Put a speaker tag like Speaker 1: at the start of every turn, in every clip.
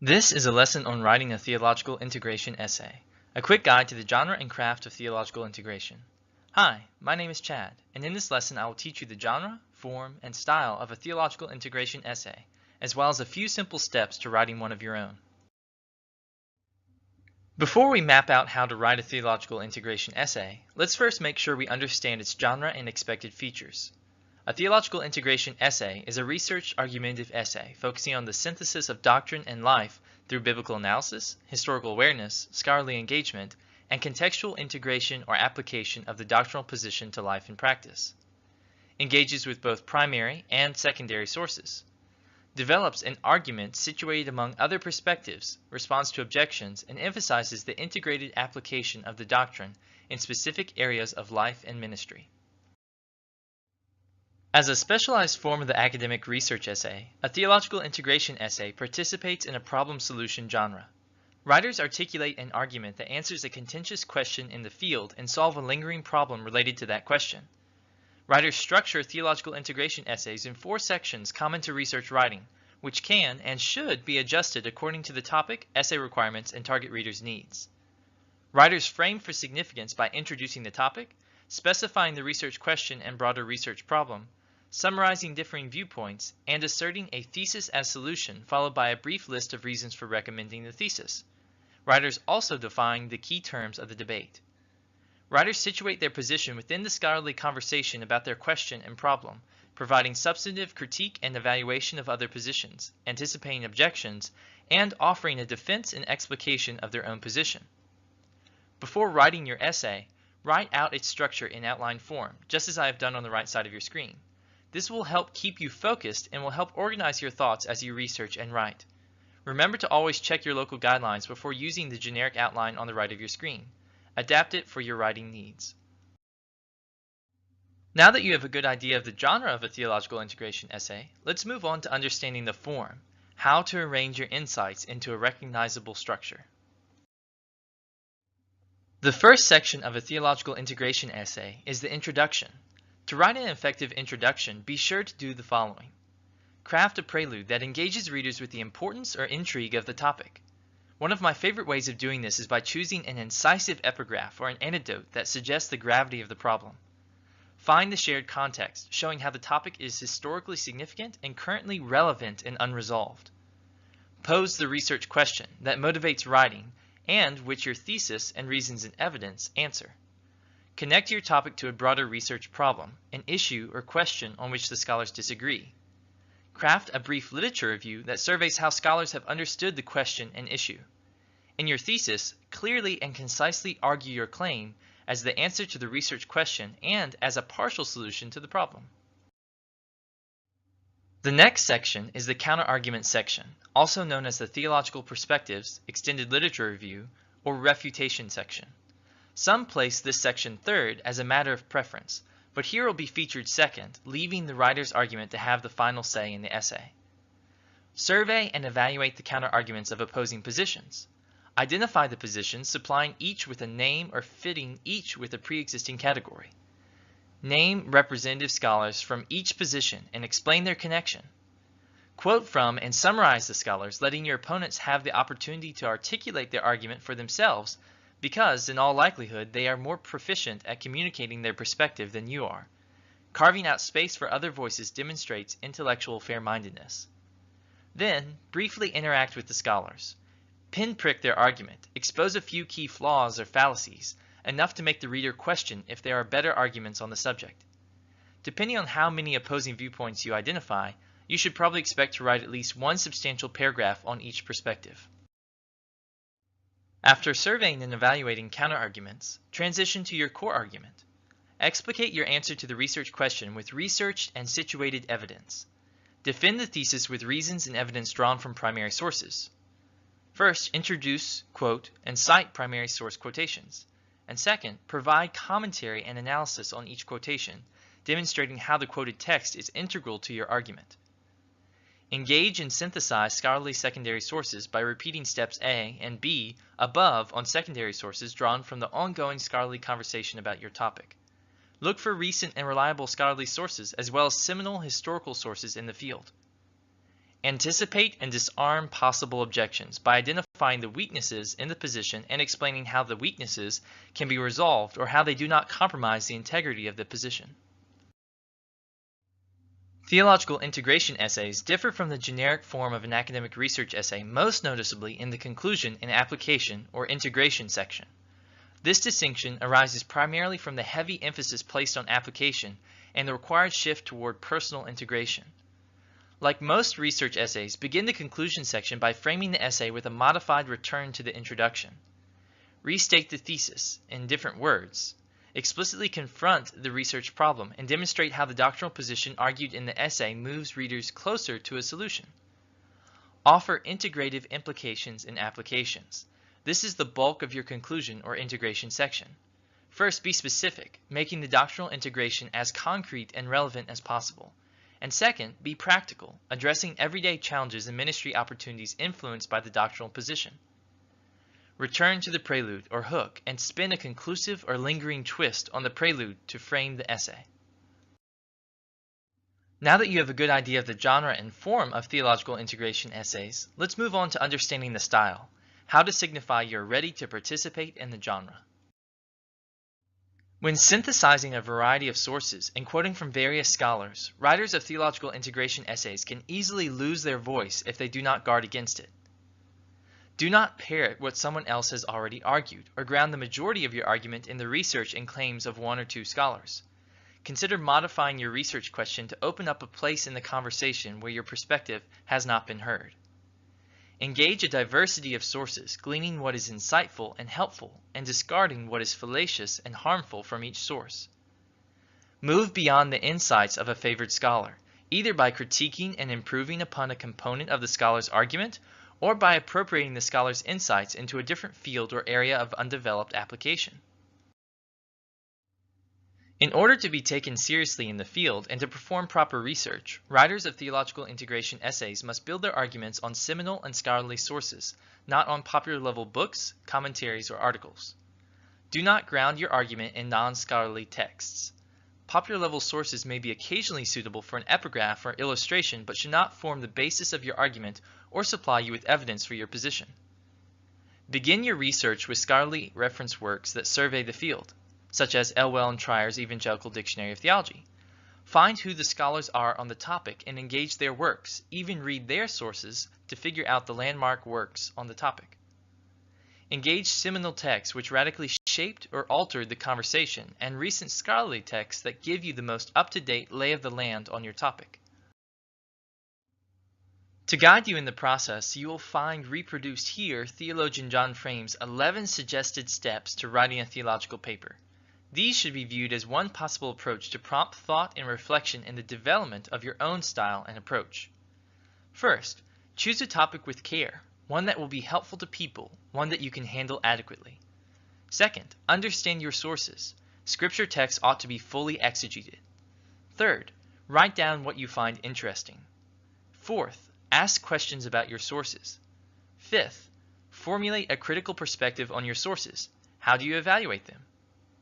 Speaker 1: This is a lesson on writing a theological integration essay, a quick guide to the genre and craft of theological integration. Hi, my name is Chad, and in this lesson I will teach you the genre, form, and style of a theological integration essay, as well as a few simple steps to writing one of your own. Before we map out how to write a theological integration essay, let's first make sure we understand its genre and expected features. A theological integration essay is a research argumentative essay focusing on the synthesis of doctrine and life through biblical analysis, historical awareness, scholarly engagement, and contextual integration or application of the doctrinal position to life and practice. Engages with both primary and secondary sources. Develops an argument situated among other perspectives, responds to objections, and emphasizes the integrated application of the doctrine in specific areas of life and ministry. As a specialized form of the academic research essay, a theological integration essay participates in a problem solution genre. Writers articulate an argument that answers a contentious question in the field and solve a lingering problem related to that question. Writers structure theological integration essays in 4 sections common to research writing, which can and should be adjusted according to the topic, essay requirements, and target readers' needs. Writers frame for significance by introducing the topic, specifying the research question and broader research problem, summarizing differing viewpoints, and asserting a thesis as solution, followed by a brief list of reasons for recommending the thesis. Writers also define the key terms of the debate. Writers situate their position within the scholarly conversation about their question and problem, providing substantive critique and evaluation of other positions, anticipating objections, and offering a defense and explication of their own position. Before writing your essay, write out its structure in outline form, just as I have done on the right side of your screen. This will help keep you focused and will help organize your thoughts as you research and write. Remember to always check your local guidelines before using the generic outline on the right of your screen. Adapt it for your writing needs. Now that you have a good idea of the genre of a theological integration essay, let's move on to understanding the form, how to arrange your insights into a recognizable structure. The first section of a theological integration essay is the introduction. To write an effective introduction, be sure to do the following. Craft a prelude that engages readers with the importance or intrigue of the topic. One of my favorite ways of doing this is by choosing an incisive epigraph or an anecdote that suggests the gravity of the problem. Find the shared context, showing how the topic is historically significant and currently relevant and unresolved. Pose the research question that motivates writing and which your thesis and reasons and evidence answer. Connect your topic to a broader research problem, an issue or question on which the scholars disagree. Craft a brief literature review that surveys how scholars have understood the question and issue. In your thesis, clearly and concisely argue your claim as the answer to the research question and as a partial solution to the problem. The next section is the counterargument section, also known as the theological perspectives, extended literature review, or refutation section. Some place this section third as a matter of preference, but here it will be featured second, leaving the writer's argument to have the final say in the essay. Survey and evaluate the counterarguments of opposing positions. Identify the positions, supplying each with a name or fitting each with a pre-existing category. Name representative scholars from each position and explain their connection. Quote from and summarize the scholars, letting your opponents have the opportunity to articulate their argument for themselves because, in all likelihood, they are more proficient at communicating their perspective than you are. Carving out space for other voices demonstrates intellectual fair-mindedness. Then, briefly interact with the scholars. Pinprick their argument, expose a few key flaws or fallacies, enough to make the reader question if there are better arguments on the subject. Depending on how many opposing viewpoints you identify, you should probably expect to write at least one substantial paragraph on each perspective. After surveying and evaluating counterarguments, transition to your core argument. Explicate your answer to the research question with researched and situated evidence. Defend the thesis with reasons and evidence drawn from primary sources. First, introduce, quote, and cite primary source quotations. And second, provide commentary and analysis on each quotation, demonstrating how the quoted text is integral to your argument. Engage and synthesize scholarly secondary sources by repeating steps A and B above on secondary sources drawn from the ongoing scholarly conversation about your topic. Look for recent and reliable scholarly sources as well as seminal historical sources in the field. Anticipate and disarm possible objections by identifying the weaknesses in the position and explaining how the weaknesses can be resolved or how they do not compromise the integrity of the position. Theological integration essays differ from the generic form of an academic research essay most noticeably in the conclusion and application or integration section. This distinction arises primarily from the heavy emphasis placed on application and the required shift toward personal integration. Like most research essays, begin the conclusion section by framing the essay with a modified return to the introduction. Restate the thesis in different words. Explicitly confront the research problem and demonstrate how the doctrinal position argued in the essay moves readers closer to a solution. Offer integrative implications and applications. This is the bulk of your conclusion or integration section. First, be specific, making the doctrinal integration as concrete and relevant as possible. And second, be practical, addressing everyday challenges and ministry opportunities influenced by the doctrinal position. Return to the prelude or hook and spin a conclusive or lingering twist on the prelude to frame the essay. Now that you have a good idea of the genre and form of theological integration essays, let's move on to understanding the style, how to signify you're ready to participate in the genre. When synthesizing a variety of sources and quoting from various scholars, writers of theological integration essays can easily lose their voice if they do not guard against it. Do not parrot what someone else has already argued, or ground the majority of your argument in the research and claims of one or two scholars. Consider modifying your research question to open up a place in the conversation where your perspective has not been heard. Engage a diversity of sources, gleaning what is insightful and helpful, and discarding what is fallacious and harmful from each source. Move beyond the insights of a favored scholar, either by critiquing and improving upon a component of the scholar's argument, or by appropriating the scholar's insights into a different field or area of undeveloped application. In order to be taken seriously in the field and to perform proper research, writers of theological integration essays must build their arguments on seminal and scholarly sources, not on popular-level books, commentaries, or articles. Do not ground your argument in non-scholarly texts. Popular-level sources may be occasionally suitable for an epigraph or illustration, but should not form the basis of your argument or supply you with evidence for your position. Begin your research with scholarly reference works that survey the field, such as Elwell and Tryer's Evangelical Dictionary of Theology. Find who the scholars are on the topic and engage their works, even read their sources to figure out the landmark works on the topic. Engage seminal texts which radically shaped or altered the conversation, and recent scholarly texts that give you the most up-to-date lay of the land on your topic. To guide you in the process, you will find reproduced here theologian John Frame's 11 suggested steps to writing a theological paper. These should be viewed as one possible approach to prompt thought and reflection in the development of your own style and approach. First, choose a topic with care, one that will be helpful to people, one that you can handle adequately. Second, understand your sources. Scripture texts ought to be fully exegeted. Third, write down what you find interesting. Fourth, ask questions about your sources. Fifth, formulate a critical perspective on your sources. How do you evaluate them?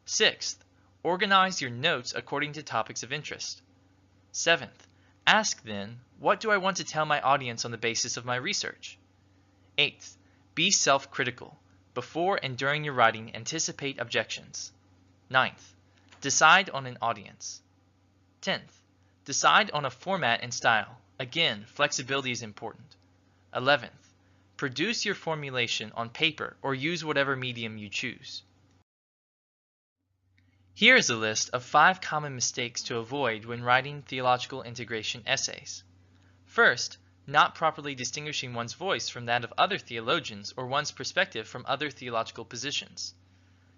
Speaker 1: Sixth, organize your notes according to topics of interest. Seventh, ask then, what do I want to tell my audience on the basis of my research? Eighth, be self-critical. Before and during your writing, anticipate objections. Ninth, decide on an audience. 10th, decide on a format and style. Again, flexibility is important. 11th, produce your formulation on paper or use whatever medium you choose. Here is a list of 5 common mistakes to avoid when writing theological integration essays. First, not properly distinguishing one's voice from that of other theologians or one's perspective from other theological positions.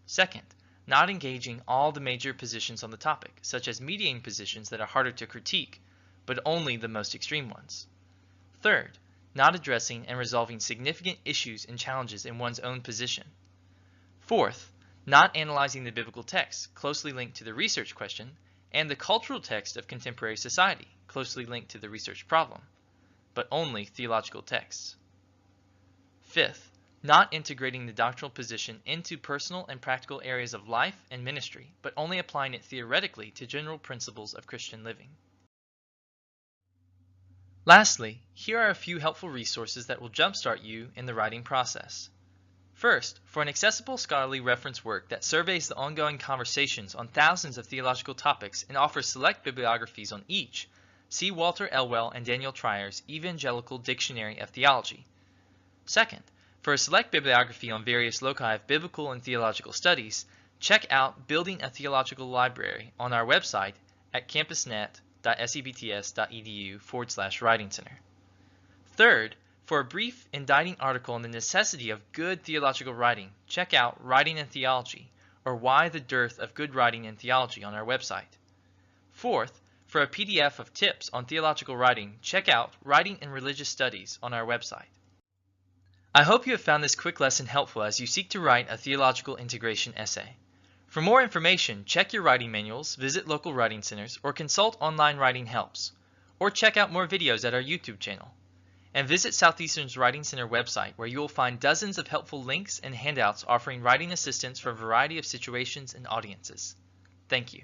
Speaker 1: Second, not engaging all the major positions on the topic, such as mediating positions that are harder to critique, but only the most extreme ones. Third, not addressing and resolving significant issues and challenges in one's own position. Fourth, not analyzing the biblical text, closely linked to the research question, and the cultural text of contemporary society, closely linked to the research problem, but only theological texts. Fifth, not integrating the doctrinal position into personal and practical areas of life and ministry, but only applying it theoretically to general principles of Christian living. Lastly, here are a few helpful resources that will jumpstart you in the writing process. First, for an accessible scholarly reference work that surveys the ongoing conversations on thousands of theological topics and offers select bibliographies on each, see Walter Elwell and Daniel Trier's Evangelical Dictionary of Theology. Second, for a select bibliography on various loci of biblical and theological studies, check out Building a Theological Library on our website at campusnet.sebts.edu/writing center. Third, for a brief indicting article on the necessity of good theological writing, check out Writing in Theology, or Why the Dearth of Good Writing in Theology on our website. Fourth, for a PDF of tips on theological writing, check out Writing in Religious Studies on our website. I hope you have found this quick lesson helpful as you seek to write a theological integration essay. For more information, check your writing manuals, visit local writing centers, or consult online writing helps. Or check out more videos at our YouTube channel. And visit Southeastern's Writing Center website, where you will find dozens of helpful links and handouts offering writing assistance for a variety of situations and audiences. Thank you.